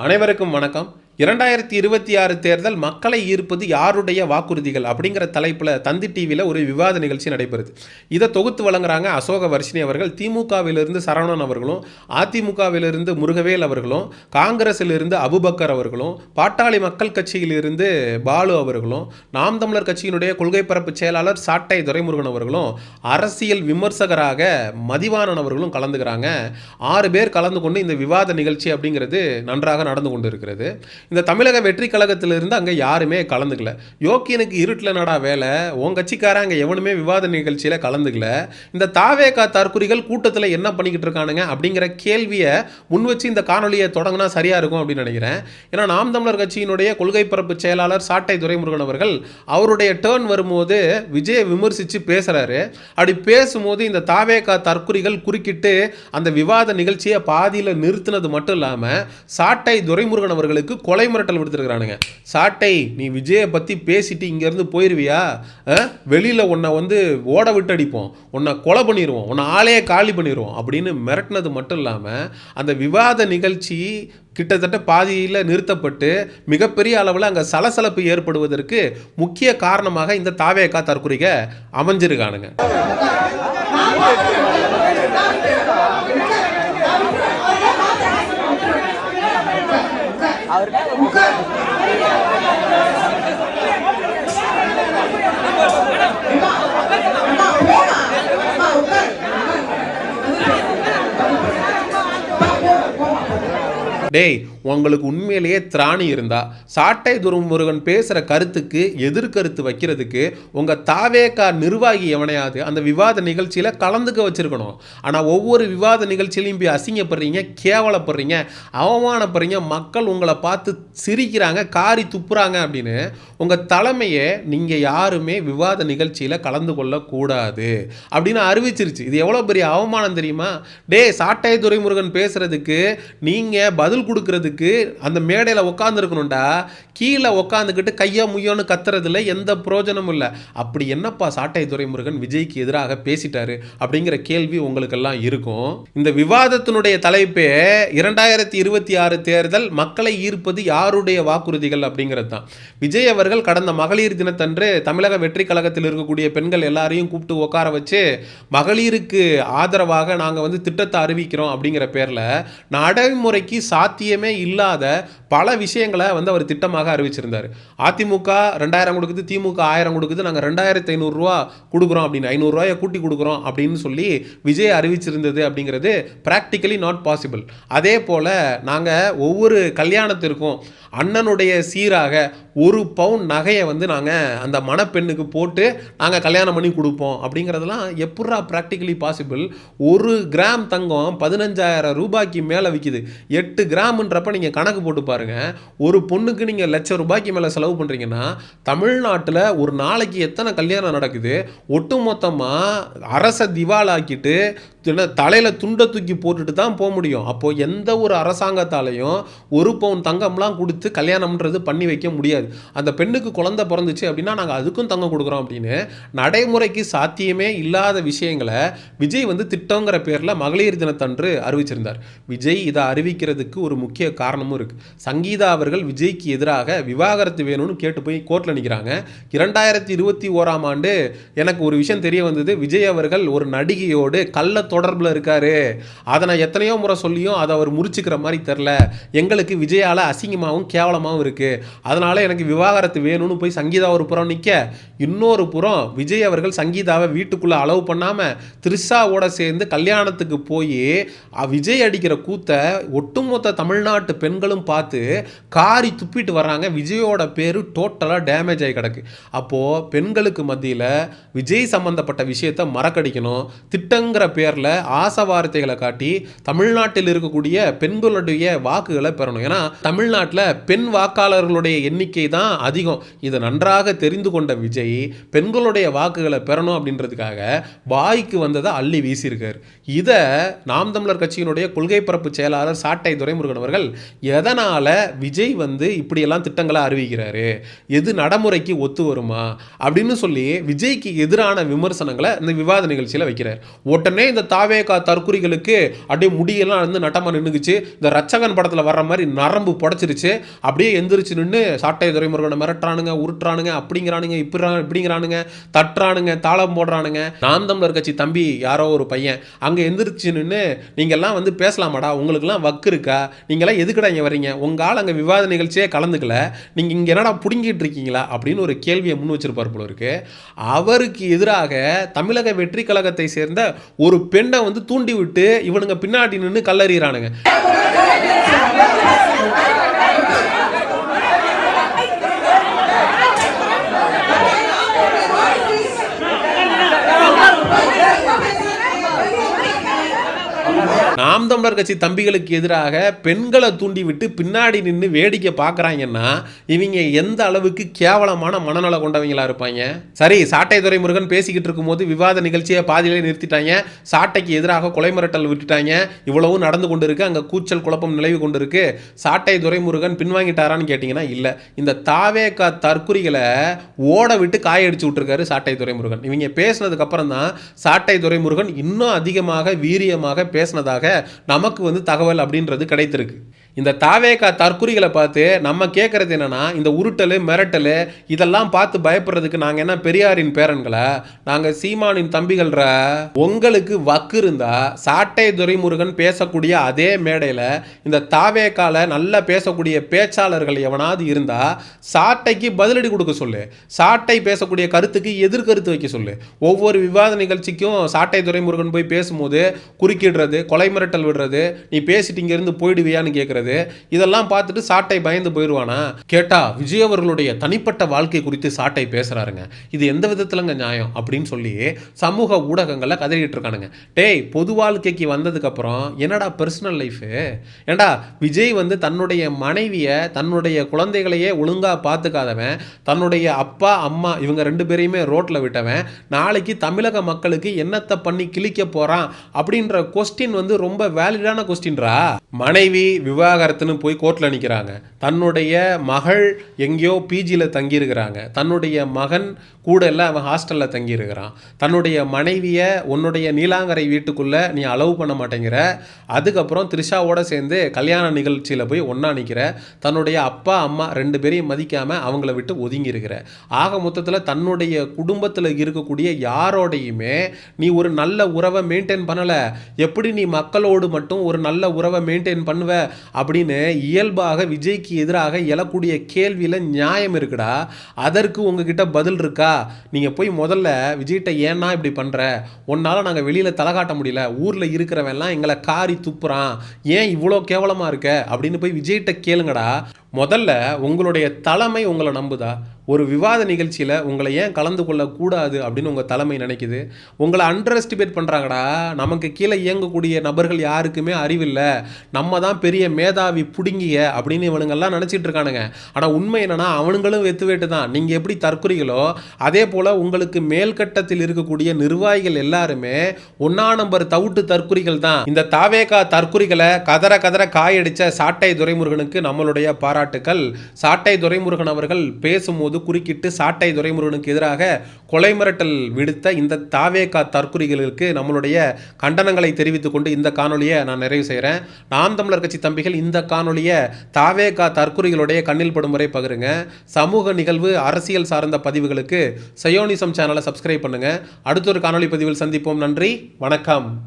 அனைவருக்கும் வணக்கம். 2026 தேர்தல் மக்களை ஈர்ப்பது யாருடைய வாக்குறுதிகள் அப்படிங்கிற தலைப்பில் தந்தி டிவியில் ஒரு விவாத நிகழ்ச்சி நடைபெறுது. இதை தொகுத்து வழங்குறாங்க அசோக வர்ஷினி அவர்கள், திமுகவிலிருந்து சரவணன் அவர்களும், அதிமுகவிலிருந்து முருகவேல் அவர்களும், காங்கிரஸிலிருந்து அபுபக்கர் அவர்களும், பாட்டாளி மக்கள் கட்சியிலிருந்து பாலு அவர்களும், நாம் தமிழர் கட்சியினுடைய கொள்கை பரப்பு செயலாளர் சாட்டை துரைமுருகன் அவர்களும், அரசியல் விமர்சகராக மதிவாணன் அவர்களும் கலந்துக்கிறாங்க. 6 பேர் கலந்து கொண்டு இந்த விவாத நிகழ்ச்சி அப்படிங்கிறது நன்றாக நடந்து கொண்டு இருக்கிறது. இந்த தமிழக வெற்றி கழகத்திலிருந்து அங்கே யாருமே கலந்துக்கல. யோக்கியனுக்கு இருட்டில் நடா வேலை, உன் கட்சிக்காரன் அங்கே எவனுமே விவாத நிகழ்ச்சியில் கலந்துக்கல. இந்த தாவேகா தற்குறிகள் கூட்டத்தில் என்ன பண்ணிக்கிட்டு இருக்கானுங்க அப்படிங்கிற கேள்வியை முன் வச்சு இந்த காணொலியை தொடங்கினா சரியாக இருக்கும் அப்படின்னு நினைக்கிறேன். ஏன்னா நாம் தமிழர் கட்சியினுடைய கொள்கை பரப்பு செயலாளர் சாட்டை துரைமுருகன் அவர்கள் அவருடைய டேர்ன் வரும்போது விஜயை விமர்சித்து பேசுகிறாரு. அப்படி பேசும்போது இந்த தாவேகா தற்குறிகள் குறுக்கிட்டு அந்த விவாத நிகழ்ச்சியை பாதியில் நிறுத்தினது மட்டும் இல்லாமல் சாட்டை துரைமுருகன் அவர்களுக்கு கொலை மிரட்டல் விடுத்திருக்கிறானுங்க. சாட்டை, நீ விஜயை பற்றி பேசிட்டு இங்கேருந்து போயிடுவியா, வெளியில் உன்னை ஓட விட்டு அடிப்போம், உன்னை கொலை பண்ணிடுவோம், உன்னை ஆளையே காலி பண்ணிடுவோம் அப்படின்னு மிரட்டினது மட்டும் இல்லாமல் அந்த விவாத நிகழ்ச்சி கிட்டத்தட்ட பாதியில் நிறுத்தப்பட்டு மிகப்பெரிய அளவில் அங்கே சலசலப்பு ஏற்படுவதற்கு முக்கிய காரணமாக இந்த தாவேகா தற்குறிக அமைஞ்சிருக்கானுங்க. டேய், உங்களுக்கு உண்மையிலேயே திராணி இருந்தா சாட்டை துரைமுருகன் பேசுகிற கருத்துக்கு எதிர்கருத்து வைக்கிறதுக்கு உங்கள் தாவேகா நிர்வாகி எவனையாவது அந்த விவாத நிகழ்ச்சியில் கலந்துக்க வச்சுருக்கணும். ஆனால் ஒவ்வொரு விவாத நிகழ்ச்சியிலையும் போய் அசிங்கப்படுறீங்க, கேவலப்படுறீங்க, அவமானப்படுறீங்க, மக்கள் உங்களை பார்த்து சிரிக்கிறாங்க, காரி துப்புறாங்க அப்படின்னு உங்கள் தலைமையை நீங்கள் யாருமே விவாத நிகழ்ச்சியில் கலந்து கொள்ளக்கூடாது அப்படின்னு அறிவிச்சிருச்சு. இது எவ்வளோ பெரிய அவமானம் தெரியுமா? டே, சாட்டை துரைமுருகன் பேசுகிறதுக்கு நீங்கள் பதில் கொடுக்கறதுக்கு அந்த மேடையில் உட்காந்துருக்கணும்டா. கீழே உட்காந்துக்கிட்டு கையா முய்யோன்னு கத்துறதுல எந்த பிரயோஜனமும் இல்லை. அப்படி என்னப்பா சாட்டை துரைமுருகன் விஜய்க்கு எதிராக பேசிட்டாரு அப்படிங்கிற கேள்வி உங்களுக்கெல்லாம் இருக்கும். இந்த விவாதத்தினுடைய தலைப்பே 2026 தேர்தல் மக்களை ஈர்ப்பது யாருடைய வாக்குறுதிகள் அப்படிங்கிறது தான். விஜய் அவர்கள் கடந்த மகளிர் தினத்தன்று தமிழக வெற்றி கழகத்தில் இருக்கக்கூடிய பெண்கள் எல்லாரையும் கூப்பிட்டு உட்கார வச்சு மகளிருக்கு ஆதரவாக நாங்கள் திட்டத்தை அறிவிக்கிறோம் அப்படிங்கிற பேரில் நடைமுறைக்கு சாத்தியமே இல்லாத பல விஷயங்களை அவர் திட்டமாக அறிவிச்சிருந்தார். அதிமுக 2000 கொடுக்குது, திமுக 1000 கொடுக்குது, நாங்கள் 2500 ரூபா கொடுக்குறோம் அப்படின்னு, 500 ரூபாயை கூட்டி கொடுக்குறோம் அப்படின்னு சொல்லி விஜய் அறிவிச்சிருந்தது அப்படிங்கிறது ப்ராக்டிக்கலி நாட் பாசிபிள். அதே போல் நாங்கள் ஒவ்வொரு கல்யாணத்திற்கும் அண்ணனுடைய சீராக 1 பவுன் நகையை நாங்கள் அந்த மணப்பெண்ணுக்கு போட்டு நாங்கள் கல்யாணம் பண்ணி கொடுப்போம் அப்படிங்கிறதெல்லாம் எப்படா ப்ராக்டிக்கலி பாசிபிள்? 1 கிராம் தங்கம் 15,000 ரூபாய்க்கு மேலே விற்கிது. 8 கிராம்ன்றப்ப நீங்கள் கணக்கு போட்டு பாருங்கள். ஒரு பொண்ணுக்கு நீங்கள் ₹1,00,000 மேலே செலவு பண்ணுறீங்கன்னா தமிழ்நாட்டில் ஒரு நாளைக்கு எத்தனை கல்யாணம் நடக்குது? ஒட்டு மொத்தமாக அரசை திவாலாக்கிட்டு தலையில் துண்டை தூக்கி போட்டுட்டு தான் போக முடியும். அப்போது எந்த ஒரு அரசாங்கத்தாலையும் 1 பவுன் தங்கம்லாம் கொடுத்து கல்யாணம்ன்றது பண்ணி வைக்க முடியாது. அந்த பெண்ணுக்கு குழந்தை பிறந்துச்சு அப்படின்னா நாங்கள் அதுக்கும் தங்கம் கொடுக்குறோம் அப்படின்னு நடைமுறைக்கு சாத்தியமே இல்லாத விஷயங்களை விஜய் திட்டங்கிற பேரில் மகளிர் தினத்தன்று அறிவிச்சிருந்தார். விஜய் இதை அறிவிக்கிறதுக்கு ஒரு முக்கிய காரணமும் இருக்குது. சங்கீதா அவர்கள் விஜய்க்கு எதிராக விவாகரத்து வேணும்னு கேட்டு போய் கோர்ட்டில் நிற்கிறாங்க. 2021ஆம் ஆண்டு எனக்கு ஒரு விஷயம் தெரிய வந்தது. விஜய் அவர்கள் ஒரு நடிகையோடு கள்ள தொடர்பில் இருக்காரு. அதை நான் எத்தனையோ முறை சொல்லியும் அதை அவர் முறிச்சுக்கிற மாதிரி தெரில. எங்களுக்கு விஜயால் அசிங்கமாகவும் கேவலமாகவும் இருக்குது. அதனால் எனக்கு விவாகரத்து வேணும்னு போய் சங்கீதா ஒரு புறம் நிற்க, இன்னொரு புறம் விஜய் அவர்கள் சங்கீதாவை வீட்டுக்குள்ளே அலோவ் பண்ணாமல் த்ரிஷாவோட சேர்ந்து கல்யாணத்துக்கு போய் விஜய் அடிக்கிற கூத்தை ஒட்டுமொத்த தமிழ்நாட்டு பெண்களும் பார்த்து காரி துப்பிட்டு வர்றாங்க. விஜயோட பேர் டோட்டலாக டேமேஜ் ஆகி கிடக்கு. அப்போது பெண்களுக்கு மத்தியில் விஜய் சம்மந்தப்பட்ட விஷயத்தை மறக்கடிக்கணும், திட்டங்கிற பேரில் ஆசை வார்த்தைகளை காட்டி தமிழ்நாட்டில் இருக்கக்கூடிய பெண்களுடைய வாக்குகளை பெறணும். ஏன்னா தமிழ்நாட்டில் பெண் வாக்காளர்களுடைய எண்ணிக்கை தான் அதிகம். இதை நன்றாக தெரிந்து கொண்ட விஜய் பெண்களுடைய வாக்குகளை பெறணும் அப்படின்றதுக்காக வாய்க்கு வந்ததை அள்ளி வீசியிருக்கார். இதை நாம் தமிழர் கட்சியினுடைய கொள்கை பரப்பு செயலாளர் சாட்டை துரைமுருகன் அவர்கள் எதனால் விஜய் இப்படியெல்லாம் திட்டங்களை அறிவிக்கிறாரு, எது நடைமுறைக்கு ஒத்து வருமா அப்படின்னு சொல்லி விஜய்க்கு எதிரான விமர்சனங்களை இந்த விவாத நிகழ்ச்சியில் வைக்கிறார். உடனே இந்த தாவேகா தற்குறிகளுக்கு அப்படியே முடியெல்லாம் வந்து நட்டமா நின்றுக்குச்சு. இந்த ரச்சகன் படத்தில் வர்ற மாதிரி நரம்பு புடச்சிருச்சு. அப்படியே எந்திரிச்சு நின்று சாட்டை துரைமுருகனை மிரட்டுறானுங்க, உருட்டுறானுங்க, அப்படிங்கிறானுங்க, இப்படிங்கிறானுங்க, தட்டுறானுங்க, தாளம் போடுறானுங்க. நாம் தமிழர் கட்சி தம்பி யாரோ ஒரு பையன் அங்கே எந்திரிச்சு நின்று நீங்கள்லாம் வந்து பேசலாமாடா, உங்களுக்குலாம் வக்கு இருக்கா, நீங்களாம் எதுக்குடா இங்கே வரீங்க, உங்கள் ஆள் அங்கே விவாத நிகழ்ச்சியே கலந்துக்கல, நீங்கள் இங்கே என்னடா பிடுங்கிட்டு இருக்கீங்களா அப்படின்னு ஒரு கேள்வியை முன் வச்சிருப்பார் போல இருக்கு. அவருக்கு எதிராக தமிழக வெற்றி கழகத்தை சேர்ந்த ஒரு பெண்ணை வந்து தூண்டி விட்டு இவனுங்க பின்னாடி நின்று கல்லறிகிறானுங்க. நாம் தமிழர் கட்சி தம்பிகளுக்கு எதிராக பெண்களை தூண்டி விட்டு பின்னாடி நின்று வேடிக்கை பார்க்குறாங்கன்னா இவங்க எந்த அளவுக்கு கேவலமான மனநல கொண்டவங்களா இருப்பாங்க. சரி, சாட்டை துரைமுருகன் பேசிக்கிட்டு இருக்கும்போது விவாத நிகழ்ச்சியை பாதியிலே நிறுத்திட்டாங்க. சாட்டைக்கு எதிராக கொலை மிரட்டல் விட்டுட்டாங்க. இவ்வளவு நடந்து கொண்டு இருக்கு. அங்கே கூச்சல் குழப்பம் நிலவி கொண்டு இருக்கு. சாட்டை துரைமுருகன் பின்வாங்கிட்டாரான்னு கேட்டிங்கன்னா இல்லை. இந்த தாவேகா தற்குறிகளை ஓட விட்டு காயடிச்சு விட்டுருக்காரு சாட்டை துரைமுருகன். இவங்க பேசினதுக்கு அப்புறம் தான் சாட்டை துரைமுருகன் இன்னும் அதிகமாக வீரியமாக பேசினதாக நமக்கு வந்து தகவல் அப்படின்றது கிடைத்திருக்கு. இந்த தாவேகா தற்குறிகளை பார்த்து நம்ம கேட்கறது என்னன்னா, இந்த உருட்டல் மிரட்டல் இதெல்லாம் பார்த்து பயப்படுறதுக்கு நாங்கள் என்ன பெரியாரின் பேரன்களா, நாங்கள் சீமானின் தம்பிகள்ற. உங்களுக்கு வக்கு இருந்தா சாட்டை துரைமுருகன் பேசக்கூடிய அதே மேடையில் இந்த தாவேகால நல்லா பேசக்கூடிய பேச்சாளர்கள் எவனாவது இருந்தா சாட்டைக்கு பதிலடி கொடுக்க சொல்லு. சாட்டை பேசக்கூடிய கருத்துக்கு எதிர்கருத்து வைக்க சொல்லு. ஒவ்வொரு விவாத நிகழ்ச்சிக்கும் சாட்டை துரைமுருகன் போய் பேசும்போது குறுக்கிடுறது, கொலை மிரட்டல் விடுறது, நீ பேசிட்டு இங்கிருந்து போயிடுவியான்னு கேட்கறது, இதெல்லாம் பார்த்துட்டு சாட்டை பயந்து போயிடுவானா? கேட்டா விஜய் அவர்களுடைய தனிப்பட்ட வாழ்க்கை குறித்து சாட்டை பேசுறாருங்க. இது எந்த விதத்துலங்க நியாயம் அப்படின்னு சொல்லி சமூக ஊடகங்கள்ல கதறிட்டு இருக்கானுங்க. டேய், பொது வாழ்க்கைக்கு வந்ததுக்கு அப்புறம் என்னடா பர்சனல் லைஃப்? ஏண்டா விஜய் வந்து தன்னுடைய மனைவிய தன்னுடைய குழந்தைகளையே ஒழுங்கா பார்த்துக்காதவன், தன்னுடைய அப்பா அம்மா இவங்க 2 பேரையுமே ரோட்ல விட்டவன், நாளைக்கு தமிழக மக்களுக்கு என்னத்தை பண்ணி கிழிக்க போறான் அப்படின்ற கொஸ்டின் வந்து ரொம்ப வேலிடான கொஸ்டின்ரா. மனைவி விவாகரத்துன்னு போய் கோர்ட்டில் நிற்கிறாங்க. தன்னுடைய மகள் எங்கேயோ பிஜியில் தங்கியிருக்கிறாங்க. தன்னுடைய மகன் கூட எல்லாம் அவன் ஹாஸ்டலில் தங்கியிருக்கிறான். தன்னுடைய மனைவியை உன்னுடைய நீலாங்கரை வீட்டுக்குள்ளே நீ அலோவ் பண்ண மாட்டேங்கிற. அதுக்கப்புறம் த்ரிஷாவோட சேர்ந்து கல்யாண நிகழ்ச்சியில் போய் ஒன்றா நிற்கிற. தன்னுடைய அப்பா அம்மா 2 பேரையும் மதிக்காமல் அவங்கள விட்டு ஒதுங்கி இருக்கிற. ஆக மொத்தத்தில் தன்னுடைய குடும்பத்தில் இருக்கக்கூடிய யாரோடையுமே நீ ஒரு நல்ல உறவை மெயின்டைன் பண்ணலை. எப்படி நீ மக்களோடு மட்டும் ஒரு நல்ல உறவை மெயின்டைன் பண்ணுவ அப்படின்னு இயல்பாக விஜய்க்கு எதிராக எழக்கூடிய கேள்வியில் நியாயம் இருக்குடா. அதற்கு உங்ககிட்ட பதில் இருக்கா? நீங்கள் போய் முதல்ல விஜய்கிட்ட ஏன்னா இப்படி பண்ணுற, உன்னால் நாங்கள் வெளியில் தலை காட்ட முடியல, ஊரில் இருக்கிறவெல்லாம் எங்களை காரி துப்புறான், ஏன் இவ்வளோ கேவலமாக இருக்க அப்படின்னு போய் விஜய்கிட்ட கேளுங்கடா. முதல்ல உங்களுடைய தலைமை உங்களை நம்புதா? ஒரு விவாத நிகழ்ச்சியில் உங்களை ஏன் கலந்து கொள்ளக்கூடாது அப்படின்னு உங்கள் தலைமை நினைக்குது? உங்களை அண்டர் எஸ்டிமேட் பண்ணுறாங்கடா. நமக்கு கீழே இயங்கக்கூடிய நபர்கள் யாருக்குமே அறிவில்லை, நம்ம தான் பெரிய மேதாவி புடுங்கிய அப்படின்னு இவனுங்கெல்லாம் நினச்சிட்டு இருக்கானுங்க. ஆனால் உண்மை என்னன்னா அவனுங்களும் வெத்து வேட்டு தான். நீங்கள் எப்படி தற்குறிகளோ அதே போல் உங்களுக்கு மேல்கட்டத்தில் இருக்கக்கூடிய நிர்வாகிகள் எல்லாருமே 1ஆம் நம்பர் தவுட்டு தற்குறிகள் தான். இந்த தாவேகா தற்குறிகளை கதற கதற காயடிச்ச சாட்டை துரைமுருகனுக்கு நம்மளுடைய பாராட்டுக்கள். சாட்டை துரைமுருகன் அவர்கள் பேசும்போது குறுக்கிட்டு சாட்டை துரைமுருகனுக்கு எதிராக கொலை மிரட்டல் விடுத்த இந்த தாவேகா தற்குறிகளுக்கு நம்மளுடைய கண்டனங்களை தெரிவித்துக் கொண்டு இந்த காணொலியை நான் நிறைவு செய்கிறேன். நாம் தமிழர் கட்சி தம்பிகள் இந்த காணொலியை தாவேகா தற்குறிகளுடைய கண்ணில் படும் வரை பகிருங்க. சமூக நிகழ்வு அரசியல் சார்ந்த பதிவுகளுக்கு சயோனிசம் சேனலை சப்ஸ்கிரைப் பண்ணுங்க. அடுத்த ஒரு காணொலி பதிவில் சந்திப்போம். நன்றி, வணக்கம்.